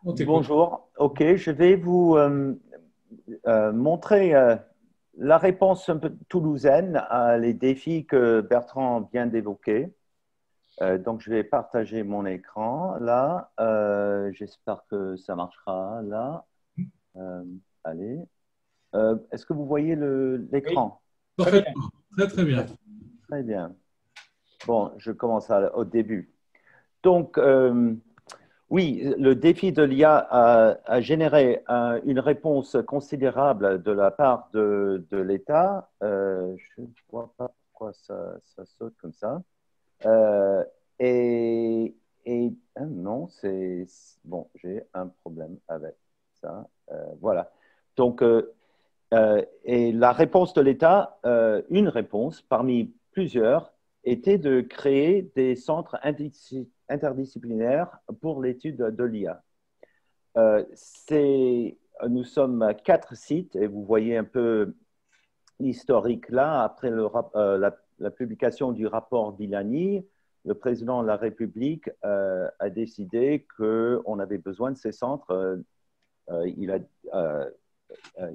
On t'écoute. Bonjour. OK, je vais vous montrer la réponse un peu toulousaine à les défis que Bertrand vient d'évoquer. Donc, je vais partager mon écran là. J'espère que ça marchera là. Euh, allez. Est-ce que vous voyez Oui, l'écran? très bien. Très, très bien. Très bien. Bon, je commence au début. Donc, oui, le défi de l'IA a généré une réponse considérable de la part de l'État. Je ne vois pas pourquoi ça saute comme ça. Euh, et non, c'est bon, j'ai un problème avec ça. Voilà. Donc, et la réponse de l'État, une réponse parmi plusieurs, était de créer des centres interdisciplinaires pour l'étude de l'IA. Nous sommes 4 sites et vous voyez un peu l'historique là. Après la publication du rapport d'Ilani, le président de la République a décidé qu'on avait besoin de ces centres. Il a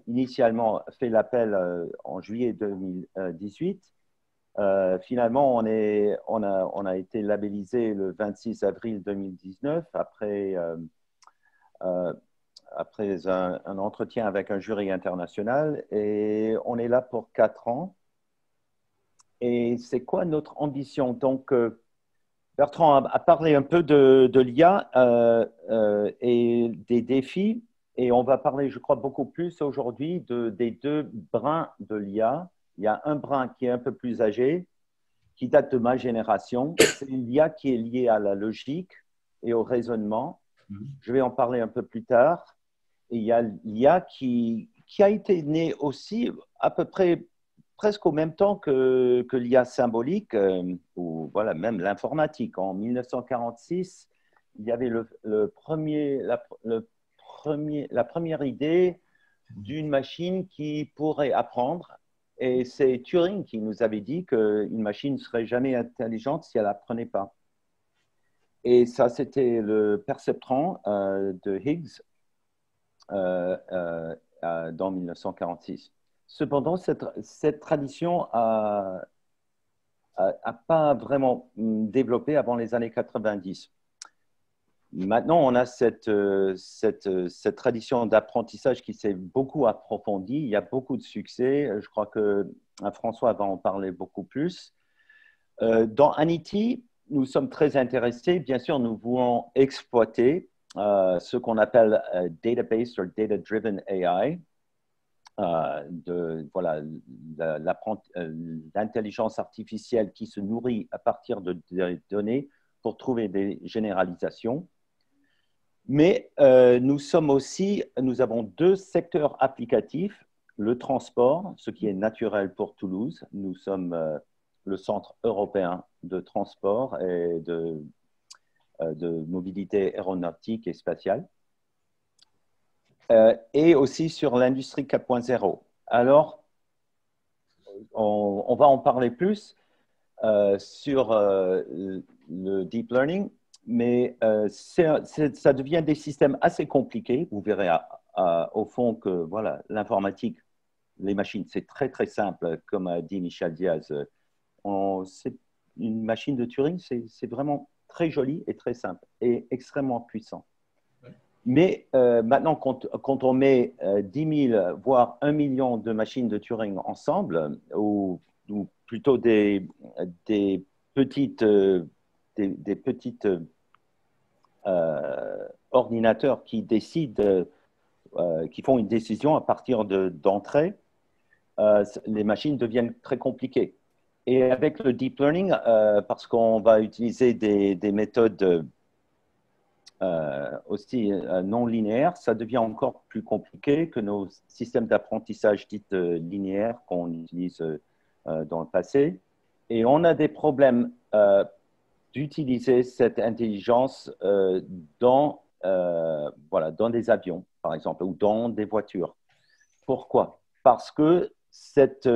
initialement fait l'appel en juillet 2018. Finalement, on a été labellisé le 26 avril 2019 euh, après un entretien avec un jury international et on est là pour 4 ans. Et c'est quoi notre ambition? Donc, Bertrand a parlé un peu de l'IA et des défis. Et on va parler, je crois, beaucoup plus aujourd'hui des deux brins de l'IA. Il y a un brin qui est un peu plus âgé, qui date de ma génération. C'est l'IA qui est liée à la logique et au raisonnement. Je vais en parler un peu plus tard. Et il y a l'IA qui a été née aussi à peu près presque au même temps que l'IA symbolique, ou voilà, même l'informatique. En 1946, il y avait la première idée d'une machine qui pourrait apprendre. Et c'est Turing qui nous avait dit qu'une machine ne serait jamais intelligente si elle n'apprenait pas. Et ça, c'était le perceptron de Higgs dans 1946. Cependant, cette tradition a pas vraiment développé avant les années 90. Maintenant, on a cette tradition d'apprentissage qui s'est beaucoup approfondie. Il y a beaucoup de succès. Je crois que François va en parler beaucoup plus. Dans Anity, nous sommes très intéressés. Bien sûr, nous voulons exploiter ce qu'on appelle data-based or data-driven AI, voilà, l'intelligence artificielle qui se nourrit à partir de données pour trouver des généralisations. Mais nous avons 2 secteurs applicatifs. Le transport, ce qui est naturel pour Toulouse. Nous sommes le centre européen de transport et de mobilité aéronautique et spatiale. Et aussi sur l'industrie 4.0. Alors, on va en parler plus sur le deep learning, mais ça devient des systèmes assez compliqués. Vous verrez au fond que voilà, l'informatique, les machines, c'est très très simple, comme a dit Michel Diaz. Une machine de Turing, c'est vraiment très joli et très simple et extrêmement puissant. Mais maintenant, quand on met 10 000, voire 1 million de machines de Turing ensemble, ou plutôt des petites, des petites ordinateurs qui décident, qui font une décision à partir d'entrée, les machines deviennent très compliquées. Et avec le deep learning, parce qu'on va utiliser des méthodes aussi non linéaires, ça devient encore plus compliqué que nos systèmes d'apprentissage dits linéaires qu'on utilise dans le passé. Et on a des problèmes d'utiliser cette intelligence voilà, dans des avions, par exemple, ou dans des voitures. Pourquoi? Parce que cette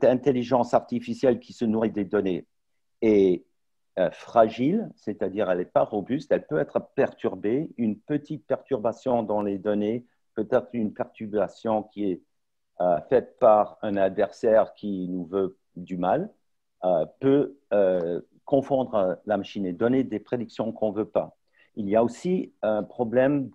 intelligence artificielle qui se nourrit des données est fragile, c'est-à-dire elle n'est pas robuste, elle peut être perturbée. Une petite perturbation dans les données, peut-être une perturbation qui est faite par un adversaire qui nous veut du mal, peut confondre la machine et donner des prédictions qu'on ne veut pas. Il y a aussi un problème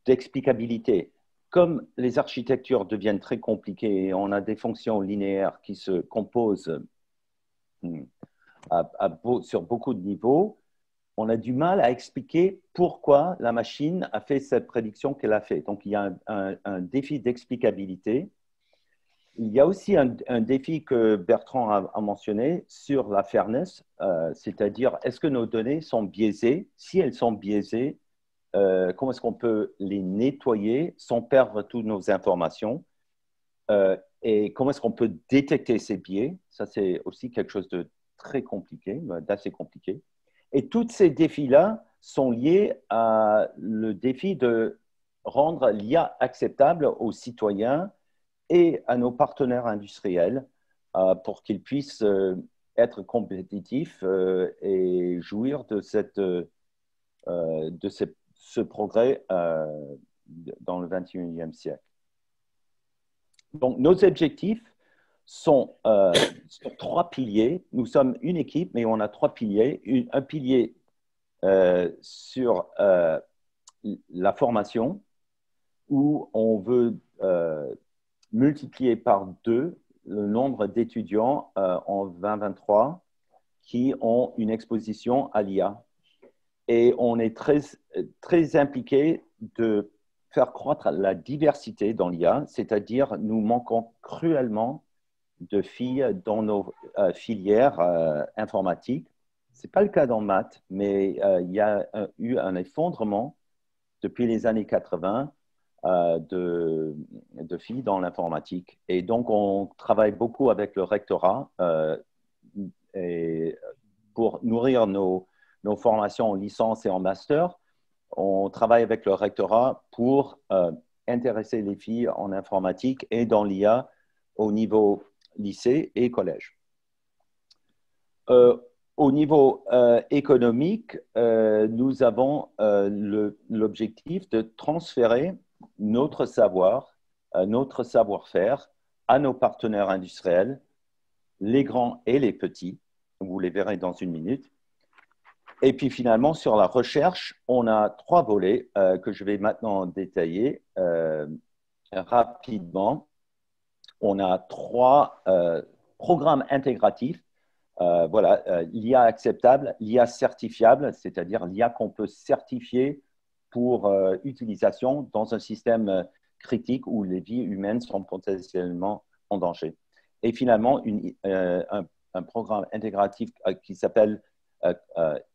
d'explicabilité. Comme les architectures deviennent très compliquées et on a des fonctions linéaires qui se composent sur beaucoup de niveaux, on a du mal à expliquer pourquoi la machine a fait cette prédiction qu'elle a fait. Donc, il y a un défi d'explicabilité. Il y a aussi un défi que Bertrand a mentionné sur la fairness, c'est-à-dire est-ce que nos données sont biaisées? Si elles sont biaisées, comment est-ce qu'on peut les nettoyer sans perdre toutes nos informations? Et comment est-ce qu'on peut détecter ces biais? Ça, c'est aussi quelque chose de très compliqué, d'assez compliqué. Et tous ces défis-là sont liés à le défi de rendre l'IA acceptable aux citoyens et à nos partenaires industriels pour qu'ils puissent être compétitifs et jouir de, ce progrès dans le 21e siècle. Donc, nos objectifs sont sur 3 piliers. Nous sommes une équipe, mais on a 3 piliers. Un pilier sur la formation, où on veut multiplier par 2 le nombre d'étudiants en 2023 qui ont une exposition à l'IA. Et on est très impliqué de faire croître la diversité dans l'IA, c'est-à-dire nous manquons cruellement de filles dans nos filières informatiques. Ce n'est pas le cas dans maths, mais il y a eu un effondrement depuis les années 80 de filles dans l'informatique. Et donc, on travaille beaucoup avec le rectorat et pour nourrir nos formations en licence et en master. On travaille avec le rectorat pour intéresser les filles en informatique et dans l'IA au niveau lycée et collège. Au niveau économique, nous avons l'objectif de transférer notre savoir, notre savoir-faire à nos partenaires industriels, les grands et les petits. Vous les verrez dans une minute. Et puis finalement, sur la recherche, on a 3 volets que je vais maintenant détailler rapidement. On a 3 programmes intégratifs. Voilà, l'IA acceptable, l'IA certifiable, c'est-à-dire l'IA qu'on peut certifier pour utilisation dans un système critique où les vies humaines sont potentiellement en danger. Et finalement, un programme intégratif qui s'appelle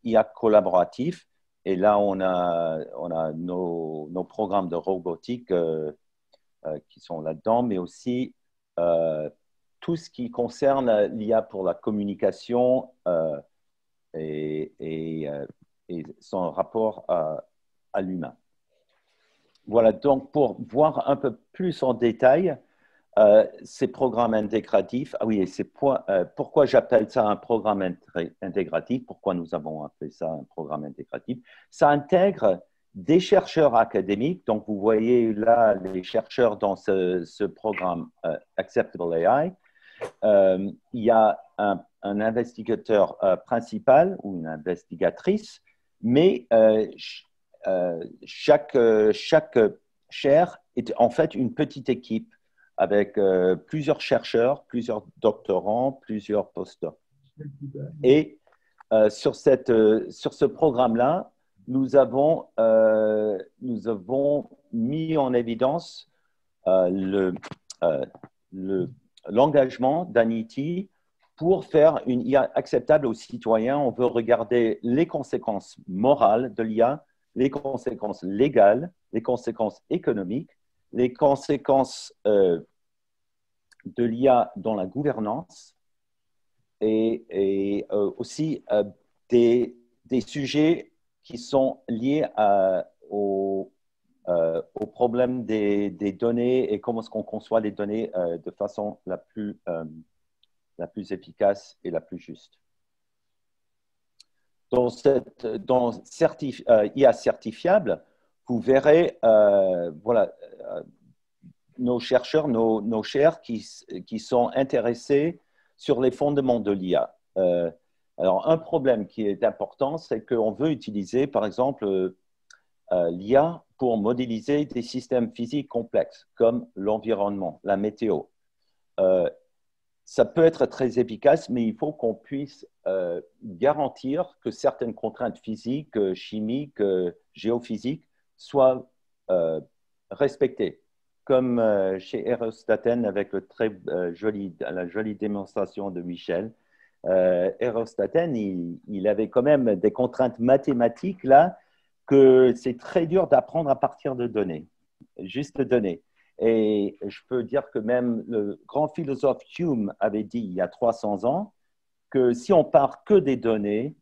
IA collaboratif. Et là, on a nos programmes de robotique qui sont là-dedans, mais aussi tout ce qui concerne l'IA pour la communication et son rapport à l'humain. Voilà, donc pour voir un peu plus en détail ces programmes intégratifs, ah oui, et c'est pourquoi j'appelle ça un programme intégratif, pourquoi nous avons appelé ça un programme intégratif. Ça intègre des chercheurs académiques, donc vous voyez là les chercheurs dans ce programme Acceptable AI. Il y a un investigateur principal ou une investigatrice, mais chaque chaire est en fait une petite équipe avec plusieurs chercheurs, plusieurs doctorants, plusieurs postdocs. Et sur ce programme-là, nous avons mis en évidence l'engagement d'Anity pour faire une IA acceptable aux citoyens. On veut regarder les conséquences morales de l'IA, les conséquences légales, les conséquences économiques, les conséquences de l'IA dans la gouvernance et aussi des sujets qui sont liés au problème des données et comment est-ce qu'on conçoit les données de façon la plus efficace et la plus juste. IA certifiable, vous verrez voilà, nos chercheurs, nos chairs qui sont intéressés sur les fondements de l'IA. Alors, un problème qui est important, c'est qu'on veut utiliser, par exemple, l'IA pour modéliser des systèmes physiques complexes, comme l'environnement, la météo. Ça peut être très efficace, mais il faut qu'on puisse garantir que certaines contraintes physiques, chimiques, géophysiques soient respectées. Comme chez Eratosthène, avec la jolie démonstration de Michel. Eratosthène, il avait quand même des contraintes mathématiques là, que c'est très dur d'apprendre à partir de données, juste données. Et je peux dire que même le grand philosophe Hume avait dit il y a 300 ans que si on part que des données,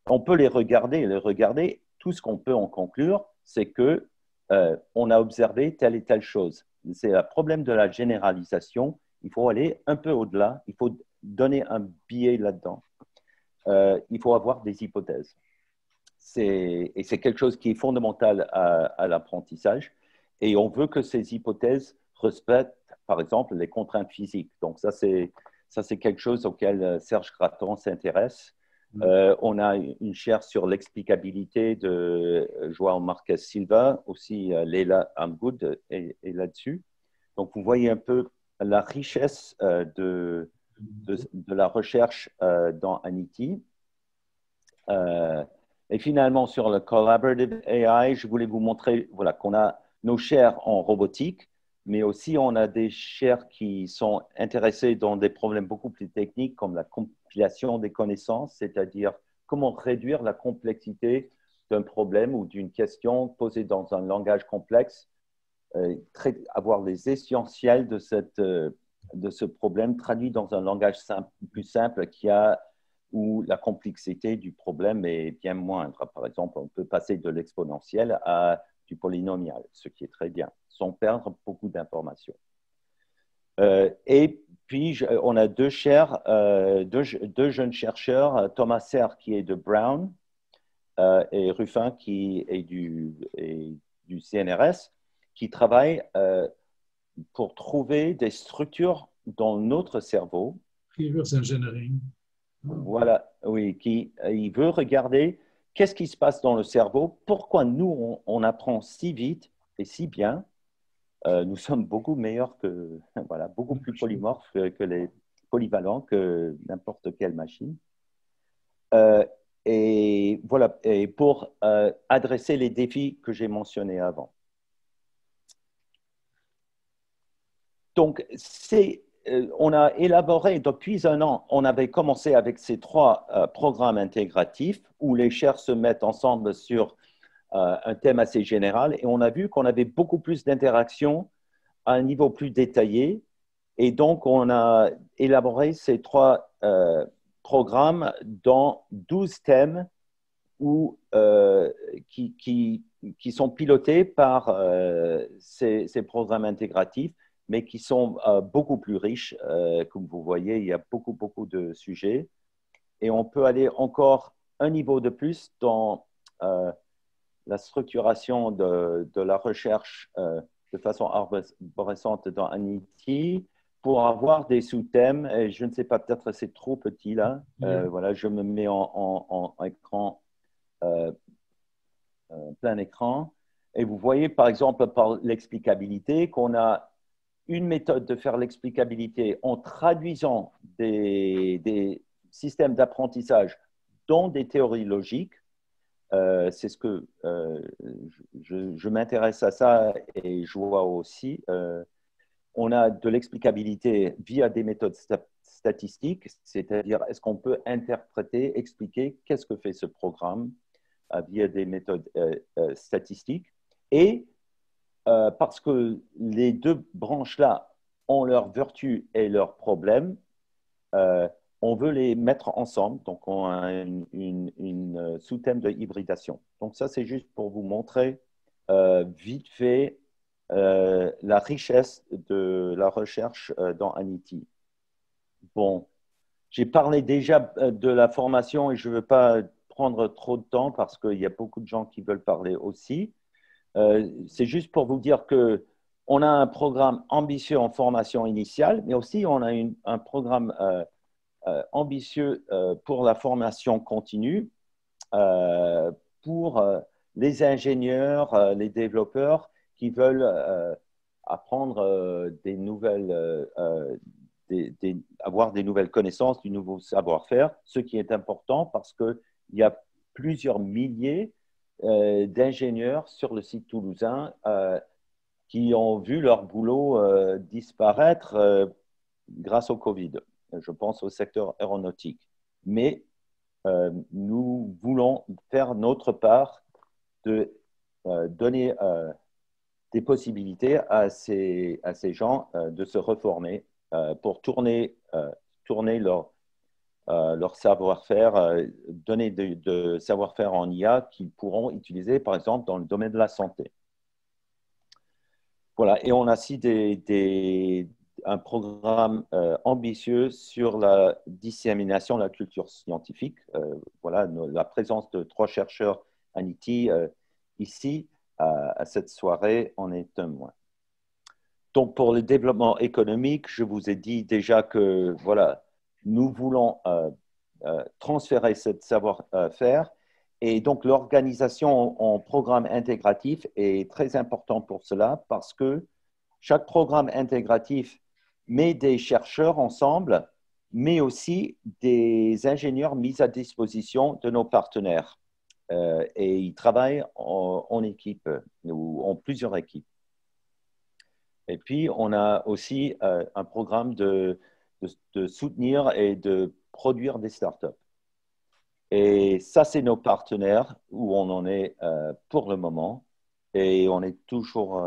on peut les regarder. Tout ce qu'on peut en conclure, c'est que on a observé telle et telle chose. C'est le problème de la généralisation. Il faut aller un peu au-delà. Il faut donner un biais là-dedans. Il faut avoir des hypothèses. Et c'est quelque chose qui est fondamental à l'apprentissage. Et on veut que ces hypothèses respectent, par exemple, les contraintes physiques. Donc, ça, c'est quelque chose auquel Serge Gratton s'intéresse. On a une chaire sur l'explicabilité de João Marques Silva, aussi Leila Amgood est là-dessus. Donc, vous voyez un peu la richesse de la recherche dans Anity. Et finalement, sur le Collaborative AI, je voulais vous montrer voilà, qu'on a nos chaires en robotique, mais aussi on a des chaires qui sont intéressées dans des problèmes beaucoup plus techniques comme la compilation des connaissances, c'est-à-dire comment réduire la complexité d'un problème ou d'une question posée dans un langage complexe, avoir les essentiels de ce problème traduit dans un langage plus simple où la complexité du problème est bien moindre. Par exemple, on peut passer de l'exponentiel à du polynomial, ce qui est très bien, sans perdre beaucoup d'informations. Et puis, on a deux jeunes chercheurs, Thomas Serre qui est de Brown et Ruffin qui est du CNRS, qui travaillent pour trouver des structures dans notre cerveau. Reverse engineering. Voilà, oui, il veut regarder qu'est-ce qui se passe dans le cerveau, pourquoi nous, on apprend si vite et si bien. Nous sommes beaucoup meilleurs voilà, beaucoup plus polymorphes que les polyvalents que n'importe quelle machine. Et voilà, et pour adresser les défis que j'ai mentionnés avant. Donc, on a élaboré depuis un an, on avait commencé avec ces 3 programmes intégratifs où les chaires se mettent ensemble sur un thème assez général et on a vu qu'on avait beaucoup plus d'interactions à un niveau plus détaillé et donc on a élaboré ces 3 programmes dans 12 thèmes qui sont pilotés par ces programmes intégratifs mais qui sont beaucoup plus riches. Comme vous voyez, il y a beaucoup de sujets. Et on peut aller encore un niveau de plus dans la structuration de la recherche de façon arborescente dans Anity pour avoir des sous-thèmes. Et je ne sais pas, peut-être c'est trop petit là. Voilà, je me mets en écran, plein écran. Et vous voyez, par exemple, par l'explicabilité, qu'on a une méthode de faire l'explicabilité en traduisant des systèmes d'apprentissage dans des théories logiques. C'est ce que je m'intéresse à ça et je vois aussi. On a de l'explicabilité via des méthodes statistiques, c'est-à-dire est-ce qu'on peut interpréter, expliquer qu'est-ce que fait ce programme via des méthodes statistiques. Et parce que les 2 branches-là ont leurs vertus et leurs problèmes, on veut les mettre ensemble. Donc, on a une sous-thème de hybridation. Donc, ça, c'est juste pour vous montrer vite fait la richesse de la recherche dans Anity. Bon, j'ai parlé déjà de la formation et je ne veux pas prendre trop de temps parce qu'il y a beaucoup de gens qui veulent parler aussi. C'est juste pour vous dire que on a un programme ambitieux en formation initiale, mais aussi on a un programme ambitieux pour la formation continue, pour les ingénieurs, les développeurs qui veulent apprendre des nouvelles, avoir des nouvelles connaissances, du nouveau savoir-faire, ce qui est important parce qu'il y a plusieurs milliers d'ingénieurs sur le site toulousain qui ont vu leur boulot disparaître grâce au Covid. Je pense au secteur aéronautique. Mais nous voulons faire notre part de donner des possibilités à ces gens de se reformer pour tourner leur savoir-faire, donner de savoir-faire en IA qu'ils pourront utiliser, par exemple, dans le domaine de la santé. Voilà, et on a aussi un programme ambitieux sur la dissémination de la culture scientifique. Voilà, la présence de 3 chercheurs à NITI ici, à cette soirée, en est un moins. Donc, pour le développement économique, je vous ai dit déjà que voilà, nous voulons transférer ce savoir-faire. Et donc, l'organisation en programme intégratif est très important pour cela parce que chaque programme intégratif met des chercheurs ensemble, mais aussi des ingénieurs mis à disposition de nos partenaires. Et ils travaillent en équipe ou en plusieurs équipes. Et puis, on a aussi un programme de soutenir et de produire des startups. Et ça, c'est nos partenaires où on en est pour le moment. Et on est toujours,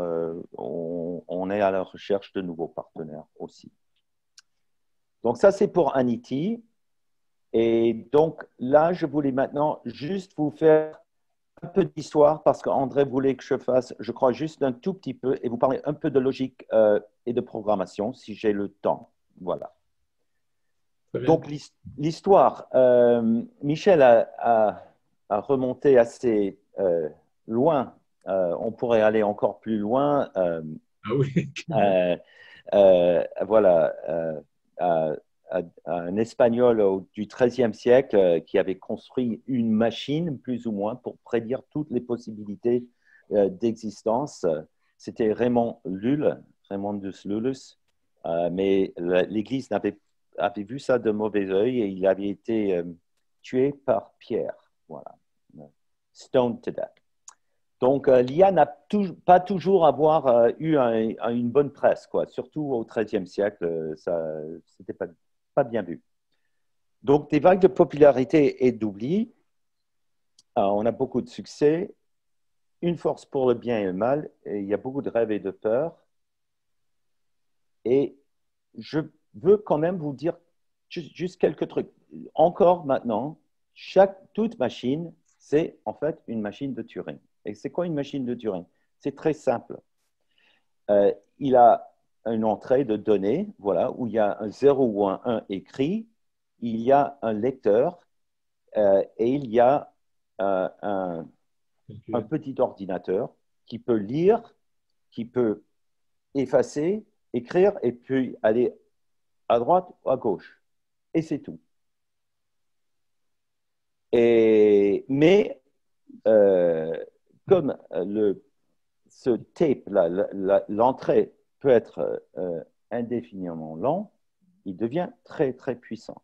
on est à la recherche de nouveaux partenaires aussi. Donc ça, c'est pour Anity. Et donc là, je voulais maintenant juste vous faire un peu d'histoire parce qu'André voulait que je fasse, je crois, juste un tout petit peu et vous parler un peu de logique et de programmation si j'ai le temps. Voilà. Donc l'histoire, Michel a remonté assez loin. On pourrait aller encore plus loin. Ah oui. Voilà, un Espagnol du XIIIe siècle qui avait construit une machine, plus ou moins, pour prédire toutes les possibilités d'existence. C'était Raymond Lull, Raymondus Lullus, mais l'Église avait vu ça de mauvais œil et il avait été tué par Pierre. Voilà, stoned to death. Donc, l'IA n'a pas toujours eu une bonne presse, quoi. Surtout au XIIIe siècle, ça n'était pas bien vu. Donc, des vagues de popularité et d'oubli. On a beaucoup de succès, une force pour le bien et le mal, et il y a beaucoup de rêves et de peurs. Et je veux quand même vous dire juste quelques trucs. Encore maintenant, toute machine, c'est en fait une machine de Turing. Et c'est quoi une machine de Turing? C'est très simple. Il a une entrée de données, voilà, où il y a un 0 ou un 1 écrit, il y a un lecteur et il y a un petit ordinateur qui peut lire, qui peut effacer, écrire et puis aller à droite ou à gauche. Et c'est tout. Mais comme ce tape, l'entrée peut être indéfiniment lent, il devient très, très puissant.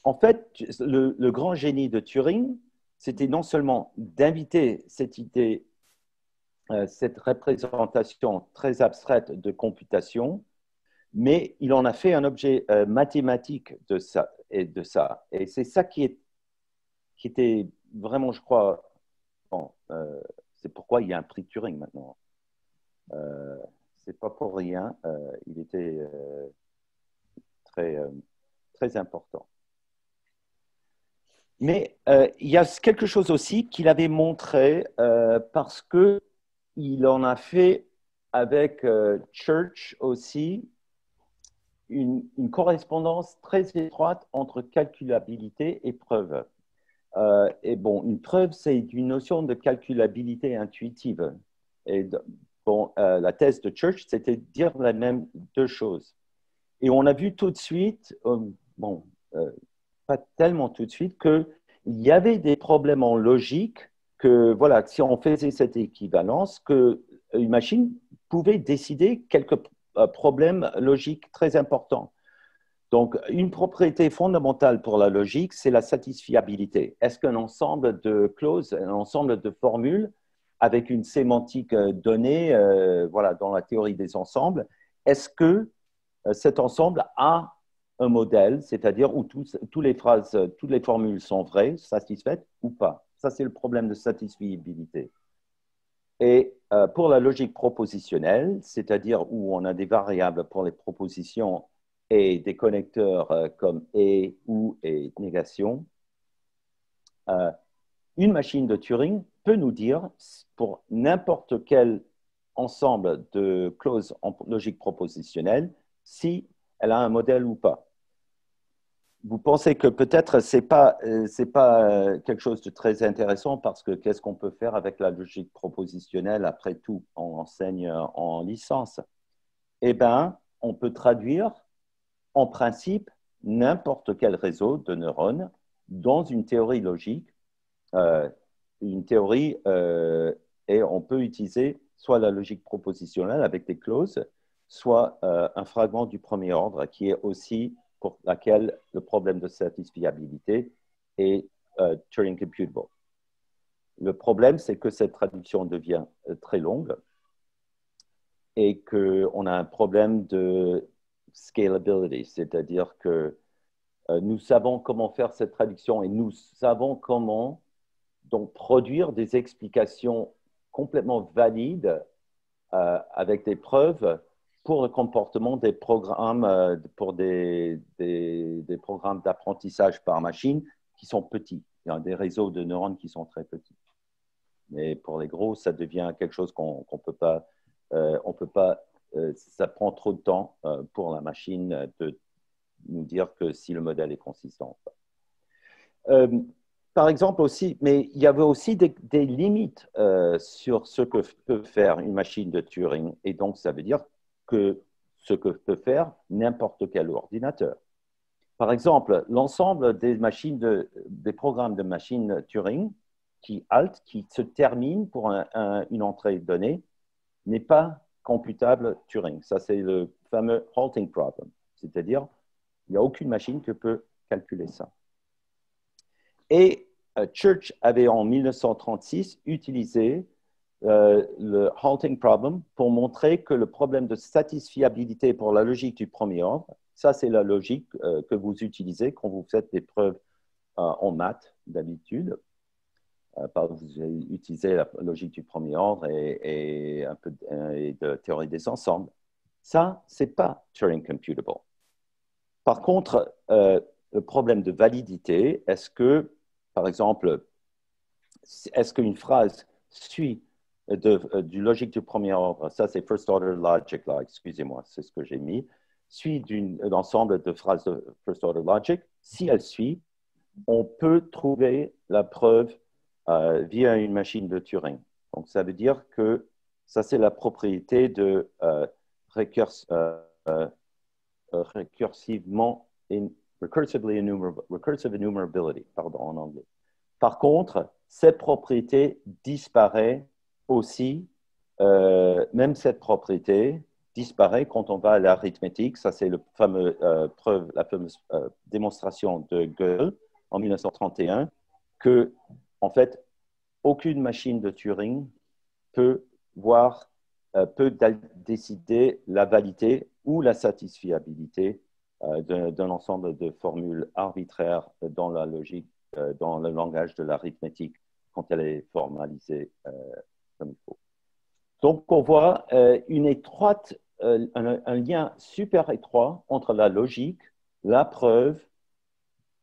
En fait, le grand génie de Turing, c'était non seulement d'inviter cette idée, cette représentation très abstraite de computation, mais il en a fait un objet mathématique de ça. Et c'est ça qui était vraiment, je crois, bon, c'est pourquoi il y a un prix Turing maintenant. C'est pas pour rien. Il était très, très important. Mais il y a quelque chose aussi qu'il avait montré parce qu'il en a fait avec Church aussi une correspondance très étroite entre calculabilité et preuve. Et bon, une preuve, c'est une notion de calculabilité intuitive. Et bon, la thèse de Church, c'était de dire la même deux choses. Et on a vu tout de suite, bon, pas tellement tout de suite, qu'il y avait des problèmes en logique, que voilà, si on faisait cette équivalence, qu'une machine pouvait décider quelques problèmes logiques très importants. Donc, une propriété fondamentale pour la logique, c'est la satisfiabilité. Est-ce qu'un ensemble de clauses, un ensemble de formules avec une sémantique donnée, voilà, dans la théorie des ensembles, est-ce que cet ensemble a un modèle, c'est-à-dire où toutes les phrases, toutes les formules sont vraies, satisfaites ou pas? Ça, c'est le problème de satisfiabilité. Et pour la logique propositionnelle, c'est-à-dire où on a des variables pour les propositions et des connecteurs comme et, ou et négation, une machine de Turing peut nous dire pour n'importe quel ensemble de clauses en logique propositionnelle si elle a un modèle ou pas. Vous pensez que peut-être ce n'est pas quelque chose de très intéressant parce que qu'est-ce qu'on peut faire avec la logique propositionnelle? Après tout, on enseigne en licence. Eh bien, on peut traduire en principe n'importe quel réseau de neurones dans une théorie logique. Une théorie, et on peut utiliser soit la logique propositionnelle avec des clauses, soit un fragment du premier ordre qui est aussi pour laquelle le problème de satisfiabilité est Turing computable. Le problème, c'est que cette traduction devient très longue et qu'on a un problème de scalability, c'est-à-dire que nous savons comment faire cette traduction et nous savons comment donc produire des explications complètement valides avec des preuves pour le comportement des programmes, pour des programmes d'apprentissage par machine qui sont petits. Il y a des réseaux de neurones qui sont très petits. Mais pour les gros, ça devient quelque chose qu'on ne peut pas, ça prend trop de temps pour la machine de nous dire que si le modèle est consistant. Par exemple aussi, mais il y avait aussi des limites sur ce que peut faire une machine de Turing. Et donc, ça veut dire que ce que peut faire n'importe quel ordinateur. Par exemple, l'ensemble des programmes de machine Turing qui se terminent pour une entrée donnée n'est pas computable Turing. Ça, c'est le fameux halting problem. C'est-à-dire, il n'y a aucune machine qui peut calculer ça. Et Church avait en 1936 utilisé le halting problem pour montrer que le problème de satisfiabilité pour la logique du premier ordre, ça c'est la logique que vous utilisez quand vous faites des preuves en maths d'habitude. Vous utilisez la logique du premier ordre et un peu de théorie des ensembles. Ça, ce n'est pas Turing computable. Par contre, le problème de validité, est-ce que, par exemple, est-ce qu'une phrase suit du logique du premier ordre, ça c'est first order logic là, excusez-moi, c'est ce que j'ai mis, suit d'un ensemble de phrases de first order logic, si elle suit, on peut trouver la preuve via une machine de Turing. Donc ça veut dire que ça c'est la propriété de recursive enumerability, pardon, en anglais. Par contre, cette propriété disparaît aussi, même cette propriété disparaît quand on va à l'arithmétique. Ça, c'est la fameuse démonstration de Gödel en 1931, que, en fait, aucune machine de Turing peut décider la validité ou la satisfiabilité d'un ensemble de formules arbitraires dans la logique, dans le langage de l'arithmétique quand elle est formalisée comme il faut. Donc, on voit un lien super étroit entre la logique, la preuve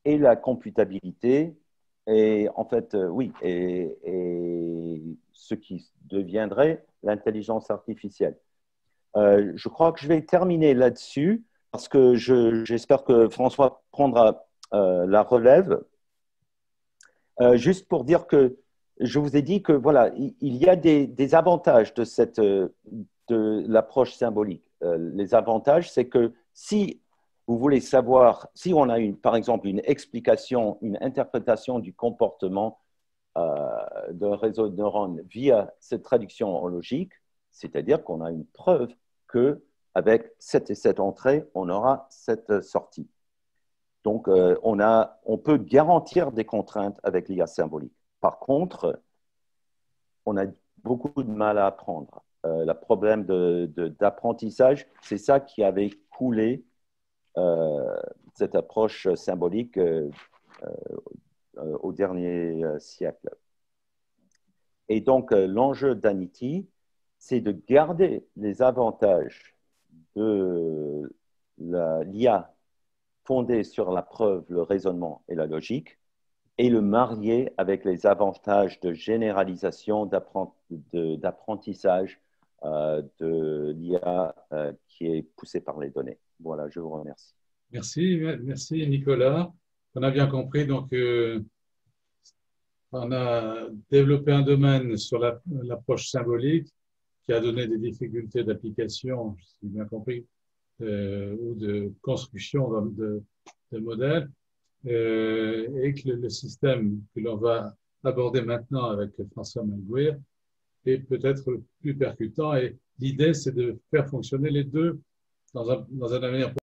et la computabilité. Et en fait, oui, et ce qui deviendrait l'intelligence artificielle. Je crois que je vais terminer là-dessus parce que j'espère que François prendra la relève. Juste pour dire que je vous ai dit que voilà, il y a des avantages de l'approche symbolique. Les avantages, c'est que si vous voulez savoir, si on a par exemple une explication, une interprétation du comportement d'un réseau de neurones via cette traduction en logique, c'est-à-dire qu'on a une preuve que avec cette et cette entrée, on aura cette sortie. Donc, on peut garantir des contraintes avec l'IA symbolique. Par contre, on a beaucoup de mal à apprendre. Le problème d'apprentissage, c'est ça qui avait coulé cette approche symbolique au dernier siècle. Et donc, l'enjeu d'Anity, c'est de garder les avantages de l'IA fondée sur la preuve, le raisonnement et la logique, et le marier avec les avantages de généralisation, d'apprentissage de l'IA qui est poussé par les données. Voilà, je vous remercie. Merci Nicolas. On a bien compris, donc on a développé un domaine sur l'approche symbolique qui a donné des difficultés d'application, si j'ai bien compris, ou de construction de modèles, et que le système que l'on va aborder maintenant avec François Malguir est peut-être le plus percutant. Et l'idée, c'est de faire fonctionner les deux dans un avenir